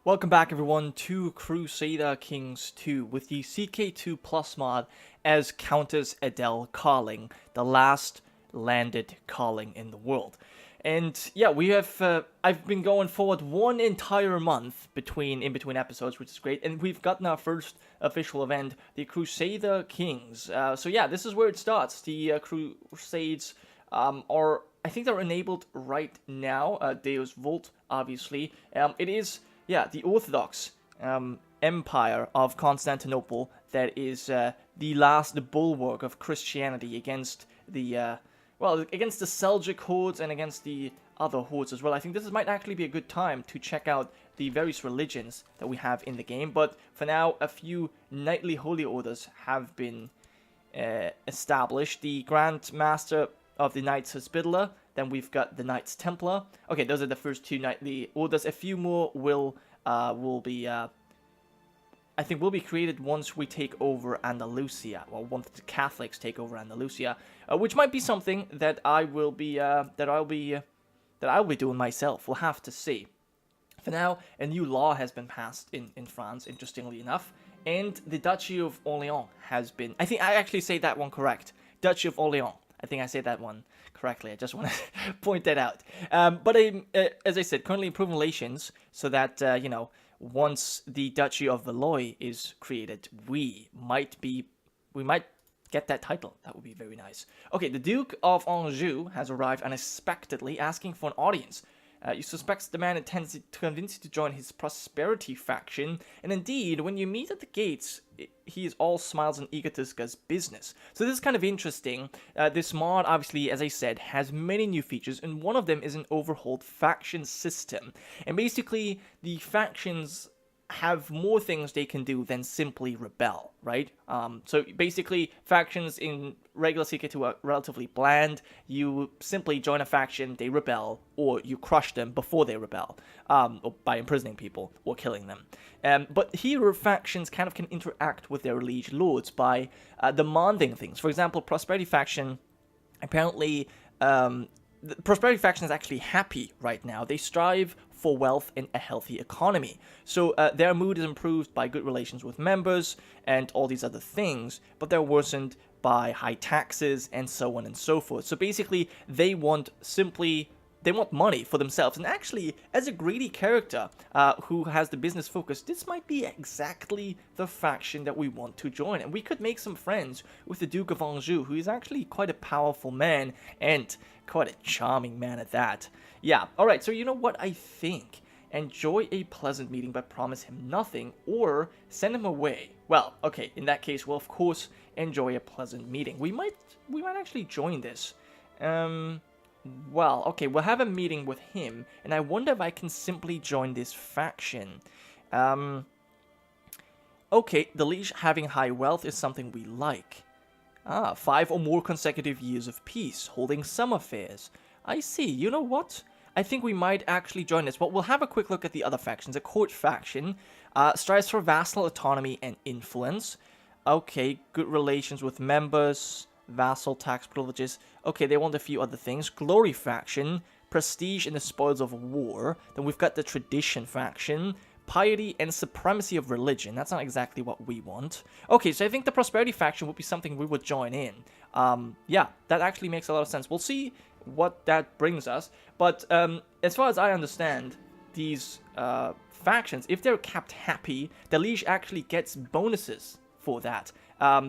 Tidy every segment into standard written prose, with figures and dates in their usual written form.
Welcome back everyone to Crusader Kings 2 with the CK2 Plus mod as Countess Adele Karling, the last landed Karling in the world. And yeah, we have I've been going forward one entire month in between episodes, which is great, and we've gotten our first official event, the Crusader Kings. So yeah, this is where it starts. The Crusades are, I think they're enabled right now. Deus Vult, obviously. It is, yeah, the Orthodox Empire of Constantinople that is the last bulwark of Christianity against the against the Seljuk hordes and against the other hordes as well. I think this might actually be a good time to check out the various religions that we have in the game. But for now, a few knightly holy orders have been established. The Grand Master of the Knights Hospitaller. Then we've got the Knights Templar. Okay, those are the first two knightly orders. A few more will be I think will be created once we take over Andalusia, or once the Catholics take over Andalusia, which might be something that I'll be doing myself. We'll have to see. For now, a new law has been passed in France, interestingly enough, and the Duchy of Orleans has been. I think I actually say that one correct. Duchy of Orleans. I think I say that one correctly. I just want to point that out. But as I said, currently improving relations so that once the Duchy of Valois is created, we might get that title. That would be very nice. Okay, the Duke of Anjou has arrived unexpectedly, asking for an audience. You suspect the man intends to convince you to join his prosperity faction, and indeed, when you meet at the gates, he is all smiles and eager to discuss business. So this is kind of interesting. This mod, obviously, as I said, has many new features, and one of them is an overhauled faction system. And basically, the factions have more things they can do than simply rebel, right? So basically, factions in regular CK2 are relatively bland. You simply join a faction, they rebel, or you crush them before they rebel, or by imprisoning people or killing them. But hero factions kind of can interact with their liege lords by demanding things. For example, Prosperity faction, apparently, the Prosperity faction is actually happy right now. They strive for wealth and a healthy economy. So their mood is improved by good relations with members and all these other things, but they're worsened by high taxes and so on and so forth. So basically, they want money for themselves. And actually, as a greedy character who has the business focus, this might be exactly the faction that we want to join. And we could make some friends with the Duke of Anjou, who is actually quite a powerful man and quite a charming man at that. Yeah, alright, so you know what I think? Enjoy a pleasant meeting but promise him nothing, or send him away. Well, okay, in that case, we'll of course enjoy a pleasant meeting. We might actually join this. Well, okay, we'll have a meeting with him, and I wonder if I can simply join this faction. Okay, the liege having high wealth is something we like. 5 or more consecutive years of peace, holding some affairs. I see, you know what? I think we might actually join this. Well, we'll have a quick look at the other factions. A court faction strives for vassal autonomy and influence. Okay, good relations with members, vassal tax privileges. Okay, they want a few other things. Glory faction, prestige and the spoils of war. Then we've got the tradition faction, piety and supremacy of religion. That's not exactly what we want. Okay, so I think the prosperity faction would be something we would join in. Yeah, that actually makes a lot of sense. We'll see what that brings us. But as far as I understand, these factions, if they're kept happy, the liege actually gets bonuses for that.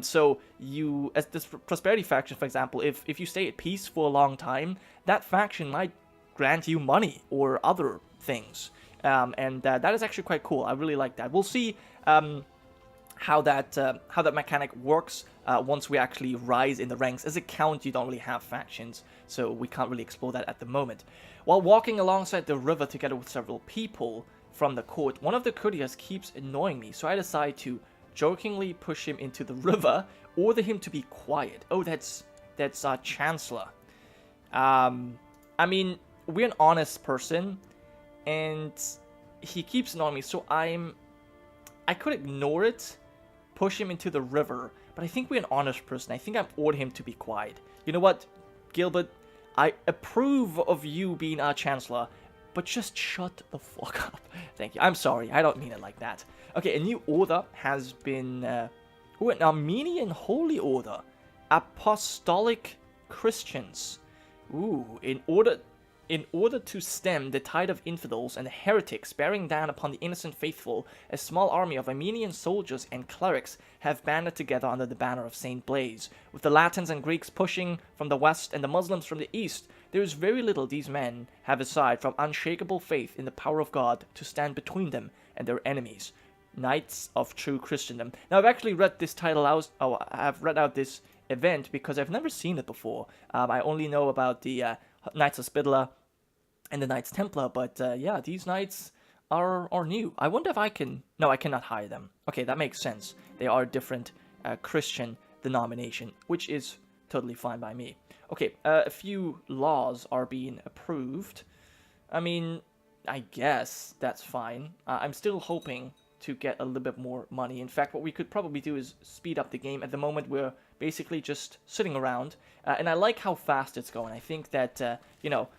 So you, as this prosperity faction, for example, if you stay at peace for a long time, that faction might grant you money or other things. And that is actually quite cool. I really like that. We'll see how that mechanic works once we actually rise in the ranks. As a count, you don't really have factions, so we can't really explore that at the moment. While walking alongside the river together with several people from the court, one of the courtiers keeps annoying me, so I decide to jokingly push him into the river, order him to be quiet. Oh, that's our chancellor. I mean, we're an honest person, and he keeps annoying me, so I could ignore it, push him into the river, but I think we're an honest person. I think I've ordered him to be quiet. You know what, Gilbert? I approve of you being our chancellor, but just shut the fuck up. Thank you. I'm sorry. I don't mean it like that. Okay, a new order has been... an Armenian Holy Order. Apostolic Christians. Ooh, in order to stem the tide of infidels and heretics bearing down upon the innocent faithful, a small army of Armenian soldiers and clerics have banded together under the banner of Saint Blaise. With the Latins and Greeks pushing from the west and the Muslims from the east, there is very little these men have aside from unshakable faith in the power of God to stand between them and their enemies. Knights of True Christendom. Now, I've actually read this title out. I've read out this event because I've never seen it before. I only know about the Knights Hospitaller and the Knights Templar, but yeah, these knights are new. I wonder if I can... No, I cannot hire them. Okay, that makes sense. They are a different Christian denomination, which is totally fine by me. Okay, a few laws are being approved. I mean, I guess that's fine. I'm still hoping to get a little bit more money. In fact, what we could probably do is speed up the game. At the moment, we're basically just sitting around, and I like how fast it's going. I think that, you know,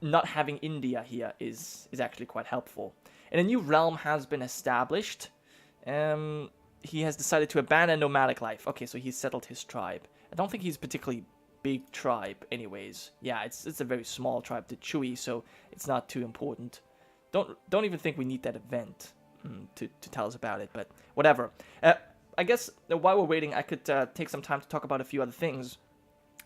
not having India here is actually quite helpful. And a new realm has been established. He has decided to abandon nomadic life. Okay, so he's settled his tribe. I don't think he's a particularly big tribe anyways. Yeah, it's a very small tribe to Chewy, so it's not too important. Don't even think we need that event to tell us about it, but whatever. I guess while we're waiting, I could take some time to talk about a few other things.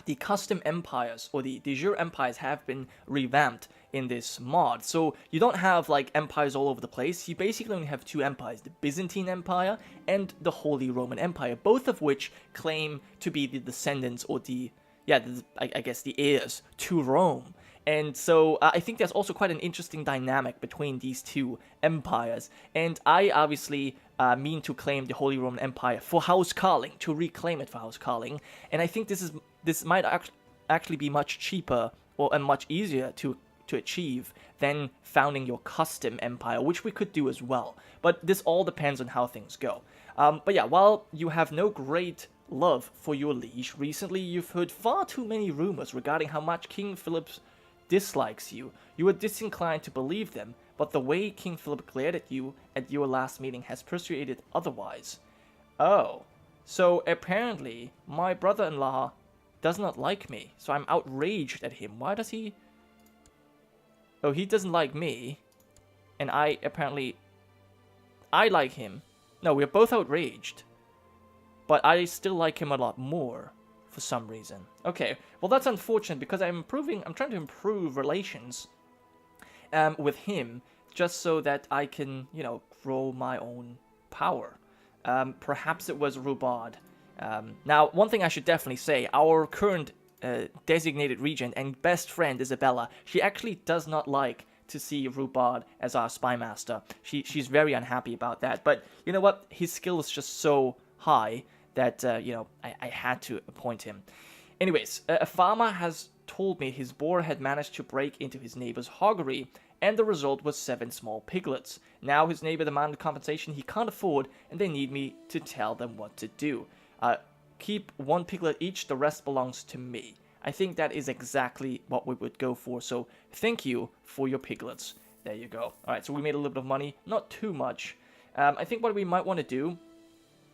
The custom empires, or the de jure empires, have been revamped in this mod. So you don't have like empires all over the place. You basically only have two empires, the Byzantine Empire and the Holy Roman Empire, both of which claim to be the descendants, or I guess the heirs to Rome. And so I think there's also quite an interesting dynamic between these two empires. And I obviously mean to claim the Holy Roman Empire for House Karling, to reclaim it for House Karling. And I think this might actually be much cheaper and much easier to achieve than founding your custom empire, which we could do as well. But this all depends on how things go. But yeah, while you have no great love for your liege, recently you've heard far too many rumors regarding how much King Philippe dislikes you. You are disinclined to believe them, but the way King Philippe glared at you at your last meeting has persuaded otherwise. Oh, so apparently my brother-in-law does not like me, so I'm outraged at him. Why does he... Oh, he doesn't like me, and I like him. No, we're both outraged, but I still like him a lot more for some reason. Okay, well that's unfortunate because I'm trying to improve relations with him just so that I can, you know, grow my own power. Perhaps it was Rubard. Now, one thing I should definitely say, our current designated regent and best friend, Isabella, she actually does not like to see Rubard as our spy master. She's very unhappy about that, but you know what? His skill is just so high that, you know, I had to appoint him. Anyways, a farmer has told me his boar had managed to break into his neighbor's hoggery, and the result was 7 small piglets. Now his neighbor demanded compensation he can't afford, and they need me to tell them what to do. Keep 1 piglet each, the rest belongs to me. I think that is exactly what we would go for, so thank you for your piglets. There you go. Alright, so we made a little bit of money, not too much. I think what we might want to do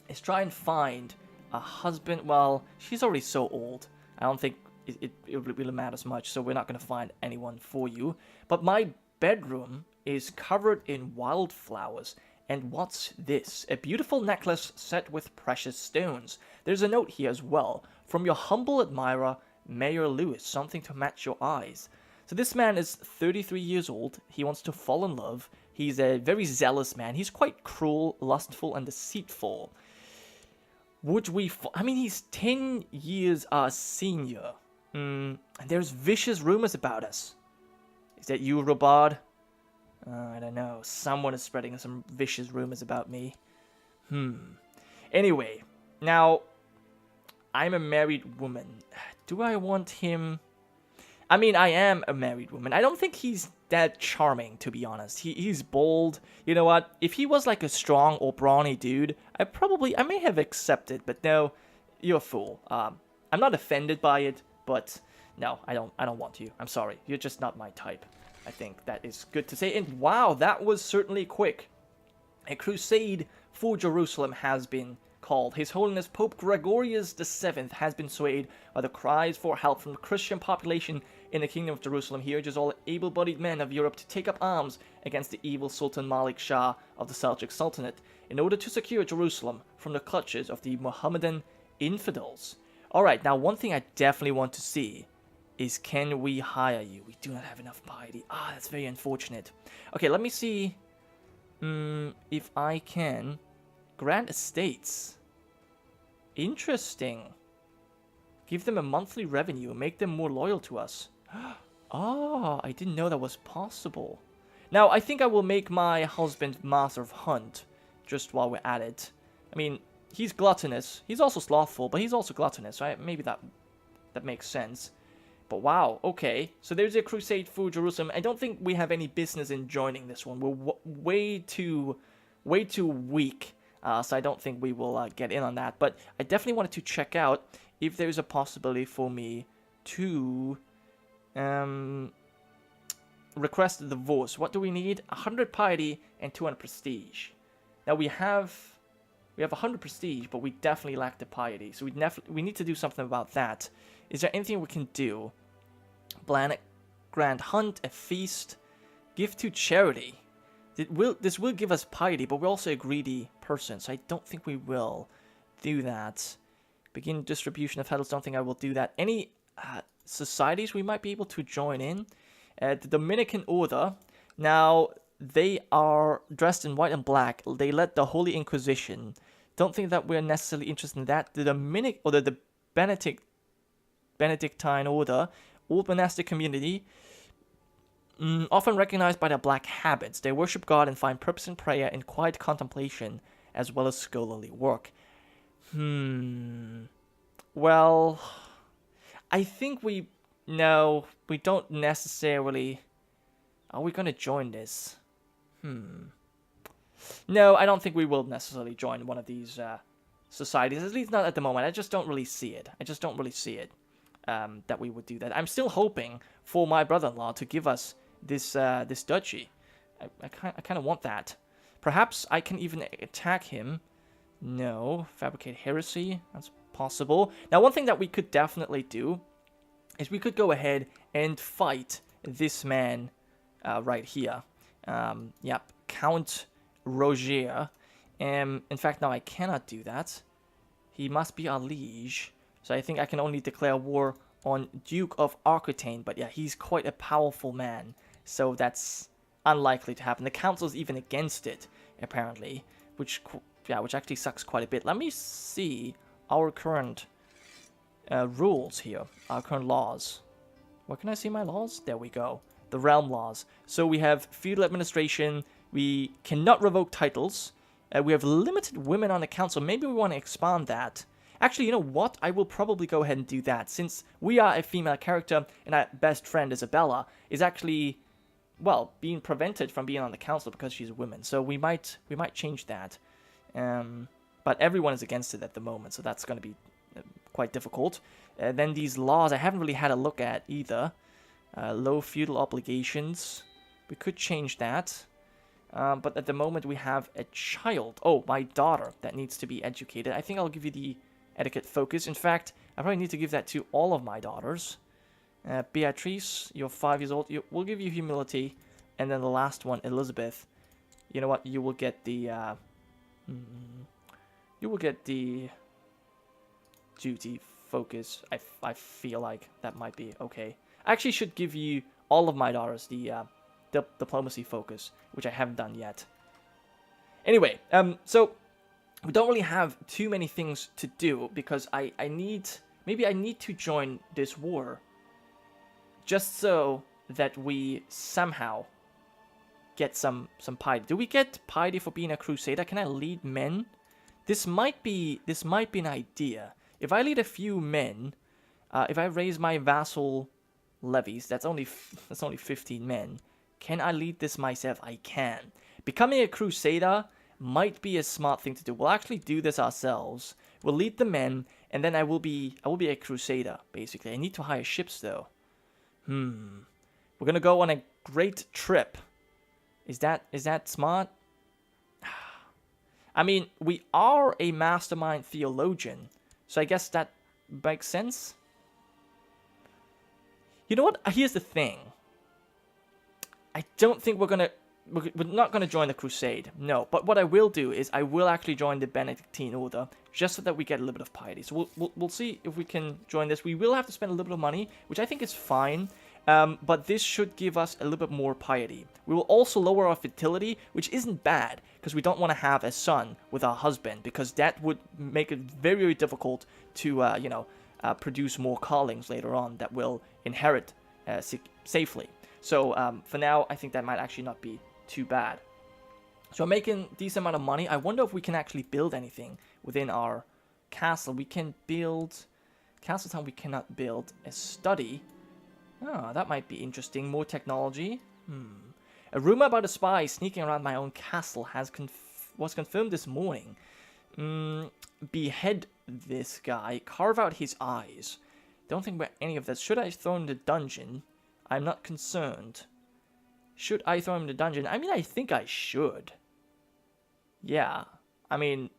is try and find a husband. Well, she's already so old. I don't think it really matters much, so we're not going to find anyone for you. But my bedroom is covered in wildflowers. And what's this? A beautiful necklace set with precious stones. There's a note here as well. From your humble admirer, Mayor Lewis. Something to match your eyes. So this man is 33 years old. He wants to fall in love. He's a very zealous man. He's quite cruel, lustful, and deceitful. Would we... I mean, he's 10 years our senior. And there's vicious rumors about us. Is that you, Robard? I don't know. Someone is spreading some vicious rumors about me. Anyway, now, I'm a married woman. Do I want him... I mean, I am a married woman. I don't think he's that charming, to be honest. He's bold. You know what? If he was like a strong or brawny dude, I may have accepted, but no, you're a fool. I'm not offended by it, but no, I don't want you. I'm sorry. You're just not my type. I think that is good to say. And wow, that was certainly quick. A crusade for Jerusalem has been called. His Holiness Pope Gregorius VII has been swayed by the cries for help from the Christian population in the Kingdom of Jerusalem. He urges all able-bodied men of Europe to take up arms against the evil Sultan Malik Shah of the Seljuk Sultanate in order to secure Jerusalem from the clutches of the Mohammedan infidels. Alright, now one thing I definitely want to see is, can we hire you? We do not have enough piety. Ah, that's very unfortunate. Okay, let me see if I can grant estates. Interesting. Give them a monthly revenue and make them more loyal to us. Ah, I didn't know that was possible. Now, I think I will make my husband Master of Hunt, just while we're at it. I mean, he's gluttonous. He's also slothful, but he's also gluttonous, right? Maybe that makes sense. But wow, okay. So there's a crusade for Jerusalem. I don't think we have any business in joining this one. We're way too weak. So I don't think we will get in on that. But I definitely wanted to check out if there's a possibility for me to request a divorce. What do we need? 100 piety and 200 prestige. Now we have 100 prestige, but we definitely lack the piety. So we need to do something about that. Is there anything we can do? Grand hunt, a feast, give to charity. This will give us piety, but we're also a greedy person, so I don't think we will do that. Begin distribution of titles, don't think I will do that. Any societies we might be able to join in? The Dominican Order. Now, they are dressed in white and black. They led the Holy Inquisition. Don't think that we're necessarily interested in that. The Benedictine Order, old monastic community, often recognized by their black habits. They worship God and find purpose in prayer and quiet contemplation, as well as scholarly work. Well, I think we don't necessarily... Are we going to join this? No, I don't think we will necessarily join one of these societies, at least not at the moment. I just don't really see it. That we would do that. I'm still hoping for my brother-in-law to give us this duchy. I kind of want that. Perhaps I can even attack him. No, fabricate heresy. That's possible. Now, one thing that we could definitely do is we could go ahead and fight this man right here. Yep, Count Roger. In fact, no, I cannot do that. He must be our liege. So I think I can only declare war on Duke of Aquitaine. But yeah, he's quite a powerful man. So that's unlikely to happen. The council's even against it, apparently. Which actually sucks quite a bit. Let me see our current rules here. Our current laws. Where can I see my laws? There we go. The realm laws. So we have feudal administration. We cannot revoke titles. We have limited women on the council. Maybe we want to expand that. Actually, you know what? I will probably go ahead and do that, since we are a female character and our best friend Isabella is actually, well, being prevented from being on the council because she's a woman. So we might change that. But everyone is against it at the moment, so that's going to be quite difficult. Then these laws I haven't really had a look at either. Low feudal obligations. We could change that. But at the moment we have a child. Oh, my daughter that needs to be educated. I think I'll give you the etiquette focus. In fact, I probably need to give that to all of my daughters. Beatrice, you're 5 years old. We'll give you humility. And then the last one, Elizabeth. You know what? You will get the... you will get the duty focus. I feel like that might be okay. I actually should give you all of my daughters the diplomacy focus, which I haven't done yet. Anyway, so we don't really have too many things to do because I need to join this war just so that we somehow get some piety. Do we get piety for being a crusader? Can I lead men? This might be an idea. If I lead a few men, if I raise my vassal levies, that's only 15 men. Can I lead this myself? I can. Becoming a crusader might be a smart thing to do. We'll actually do this ourselves. We'll lead the men, and then I will be a crusader, basically. I need to hire ships, though. We're gonna go on a great trip. Is that smart? I mean, we are a mastermind theologian, so I guess that makes sense. You know what? Here's the thing. I don't think we're not gonna join the Crusade, no. But what I will do is I will actually join the Benedictine Order, just so that we get a little bit of piety. So we'll see if we can join this. We will have to spend a little bit of money, which I think is fine. But this should give us a little bit more piety. We will also lower our fertility, which isn't bad, because we don't want to have a son with our husband, because that would make it very, very difficult to, produce more Karlings later on that will inherit safely. So for now, I think that might actually not be too bad. So I'm making a decent amount of money. I wonder if we can actually build anything within our castle. We can build... Castletown we cannot build. A study... Oh, that might be interesting. More technology. A rumor about a spy sneaking around my own castle was confirmed this morning. Behead this guy. Carve out his eyes. Don't think about any of this. Should I throw him in the dungeon? I'm not concerned. Should I throw him in the dungeon? I mean, I think I should. Yeah. I mean...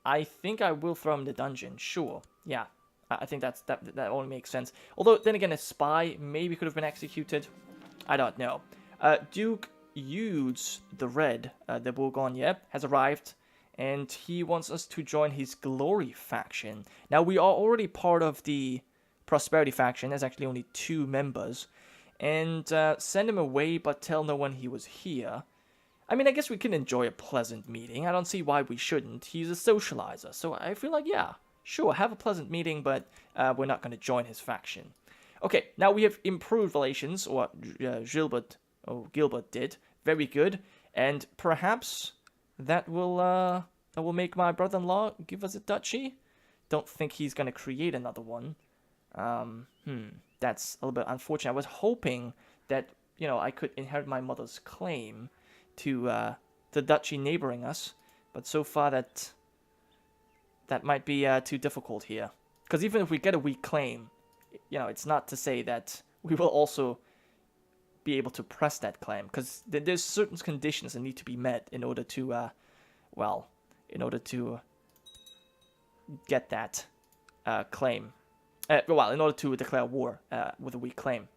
I think I will throw him in the dungeon. Sure. Yeah. I think that only makes sense. Although, then again, a spy maybe could have been executed. I don't know. Duke Eudes the Red, the Bourgogne, has arrived. And he wants us to join his Glory faction. Now, we are already part of the Prosperity faction. There's actually only 2 members. And send him away, but tell no one he was here. I mean, I guess we can enjoy a pleasant meeting. I don't see why we shouldn't. He's a socializer. So I feel like, yeah. Sure, have a pleasant meeting, but we're not going to join his faction. Okay, now we have improved relations, or Gilbert did. Very good. And perhaps that will make my brother-in-law give us a duchy. Don't think he's going to create another one. That's a little bit unfortunate. I was hoping that, I could inherit my mother's claim to the duchy neighboring us. But so far that might be too difficult here. Because even if we get a weak claim, it's not to say that we will also be able to press that claim. Because there's certain conditions that need to be met in order to, get that claim. In order to declare war with a weak claim.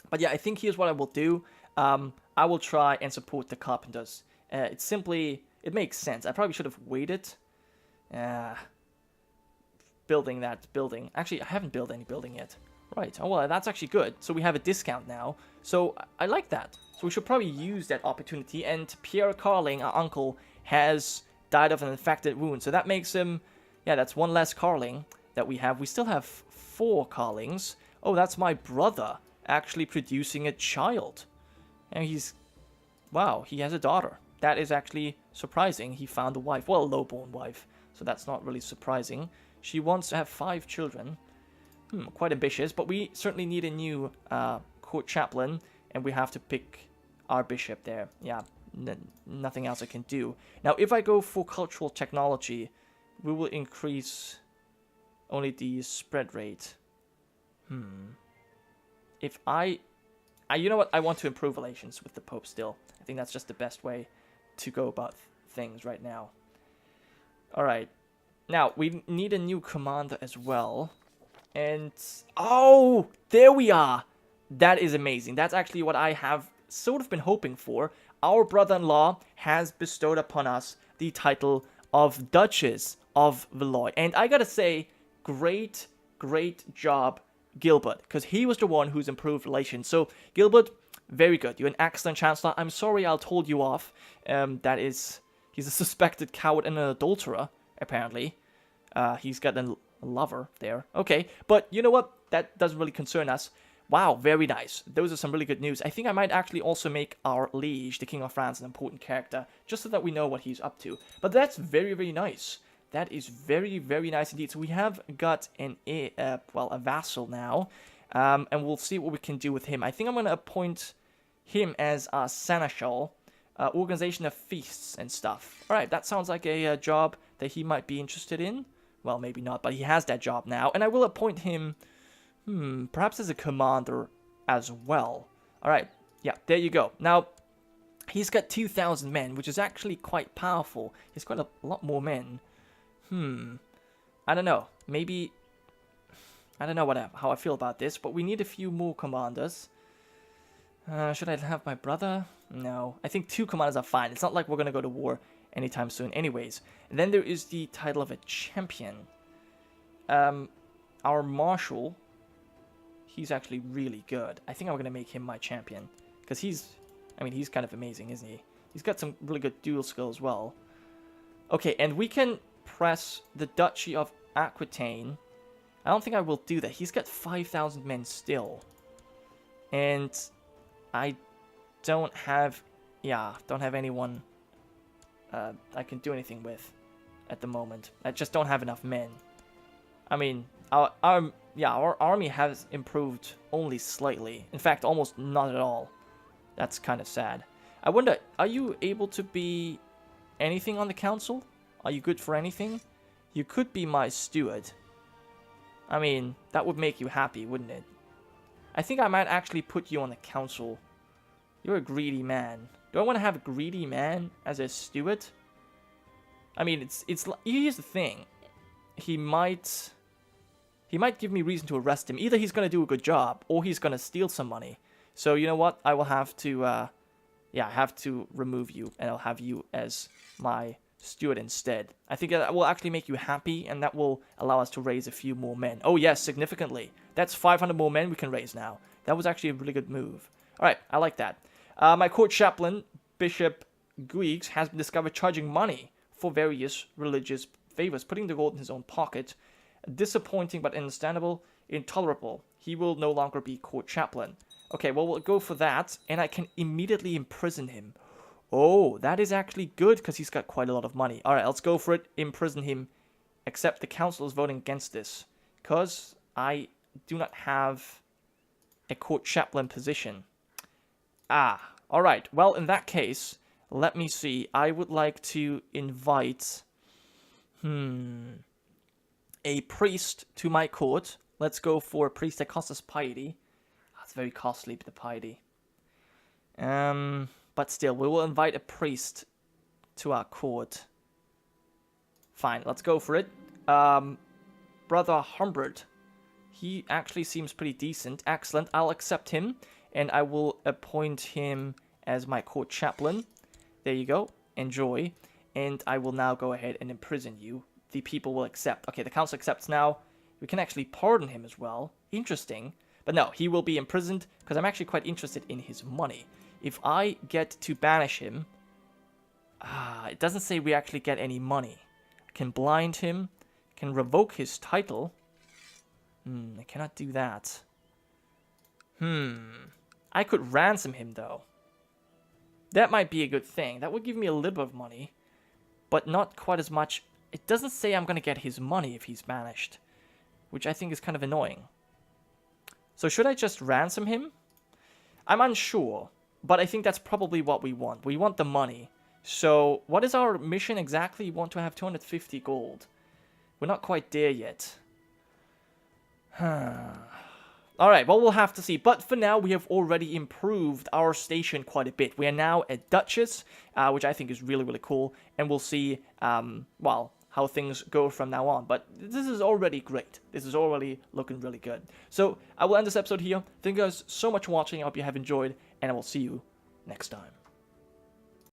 But yeah, I think here's what I will do. I will try and support the carpenters. It makes sense. I probably should have waited. Building that building. Actually, I haven't built any building yet. Right. Oh, well, that's actually good. So we have a discount now. So I like that. So we should probably use that opportunity. And Pierre Karling, our uncle, has died of an infected wound. So that makes him... Yeah, that's 1 less Karling that we have. We still have 4 Karlings. Oh, that's my brother actually producing a child. And he's... Wow, he has a daughter. That is actually surprising. He found a wife. Well, a low-born wife. So that's not really surprising. She wants to have 5 children. Quite ambitious. But we certainly need a new court chaplain. And we have to pick our bishop there. Yeah, nothing else I can do. Now, if I go for cultural technology, we will increase only the spread rate. If you know what? I want to improve relations with the Pope still. I think that's just the best way to go about things right now. Alright. Now, we need a new commander as well. And... Oh! There we are! That is amazing. That's actually what I have sort of been hoping for. Our brother-in-law has bestowed upon us the title of Duchess of Valois. And I gotta say, great job, Gilbert. Because he was the one who's improved relations. So, Gilbert, very good. You're an excellent chancellor. I'm sorry I told you off. He's a suspected coward and an adulterer, apparently. He's got a lover there. Okay, but you know what? That doesn't really concern us. Wow, very nice. Those are some really good news. I think I might actually also make our liege, the King of France, an important character, just so that we know what he's up to. But that's very, very nice. That is very, very nice indeed. So we have got a vassal now, and we'll see what we can do with him. I think I'm going to appoint him as our seneschal, organization of feasts and stuff. All right, that sounds like a job that he might be interested in. Well, maybe not, but he has that job now, and I will appoint him, perhaps as a commander as well Alright, yeah, there you go. Now, he's got 2,000 men, which is actually quite powerful. He's got a lot more men. I don't know. Maybe... I don't know how I feel about this, but we need a few more commanders. Should I have my brother? No. I think 2 commanders are fine. It's not like we're going to go to war anytime soon anyways. And then there is the title of a champion. Our marshal, he's actually really good. I think I'm going to make him my champion. Because he's kind of amazing, isn't he? He's got some really good duel skill as well. Okay, and we can press the Duchy of Aquitaine. I don't think I will do that. He's got 5,000 men still. And I don't have... Yeah, don't have anyone I can do anything with at the moment. I just don't have enough men. I mean, our army has improved only slightly. In fact, almost not at all. That's kind of sad. I wonder, are you able to be anything on the council? Are you good for anything? You could be my steward. I mean, that would make you happy, wouldn't it? I think I might actually put you on the council. You're a greedy man. Do I want to have a greedy man as a steward? I mean, here's the thing. He might give me reason to arrest him. Either he's going to do a good job, or he's going to steal some money. So, you know what? I will have to, I have to remove you, and I'll have you as my steward instead. I think that will actually make you happy, and that will allow us to raise a few more men. Oh, yes, significantly. That's 500 more men we can raise now. That was actually a really good move. All right, I like that. My court chaplain, Bishop Guigues, has been discovered charging money for various religious favors, putting the gold in his own pocket. Disappointing but understandable. Intolerable. He will no longer be court chaplain. Okay, well, we'll go for that, and I can immediately imprison him. Oh, that is actually good, because he's got quite a lot of money. Alright, let's go for it. Imprison him. Except the council is voting against this, because I do not have a court chaplain position. Ah, alright. Well, in that case, let me see. I would like to invite... a priest to my court. Let's go for a priest that costs us piety. It's very costly, the piety. But still, we will invite a priest to our court. Fine, let's go for it. Brother Humbert. He actually seems pretty decent. Excellent, I'll accept him. And I will appoint him as my court chaplain. There you go. Enjoy. And I will now go ahead and imprison you. The people will accept. Okay, the council accepts now. We can actually pardon him as well. Interesting. But no, he will be imprisoned because I'm actually quite interested in his money. If I get to banish him... it doesn't say we actually get any money. I can blind him. Can revoke his title. I cannot do that. I could ransom him, though. That might be a good thing. That would give me a little bit of money. But not quite as much. It doesn't say I'm going to get his money if he's banished. Which I think is kind of annoying. So should I just ransom him? I'm unsure. But I think that's probably what we want. We want the money. So what is our mission exactly? We want to have 250 gold. We're not quite there yet. Alright, well, we'll have to see. But for now, we have already improved our station quite a bit. We are now a Duchess, which I think is really, really cool. And we'll see, well, how things go from now on. But this is already great. This is already looking really good. So I will end this episode here. Thank you guys so much for watching. I hope you have enjoyed. And I will see you next time.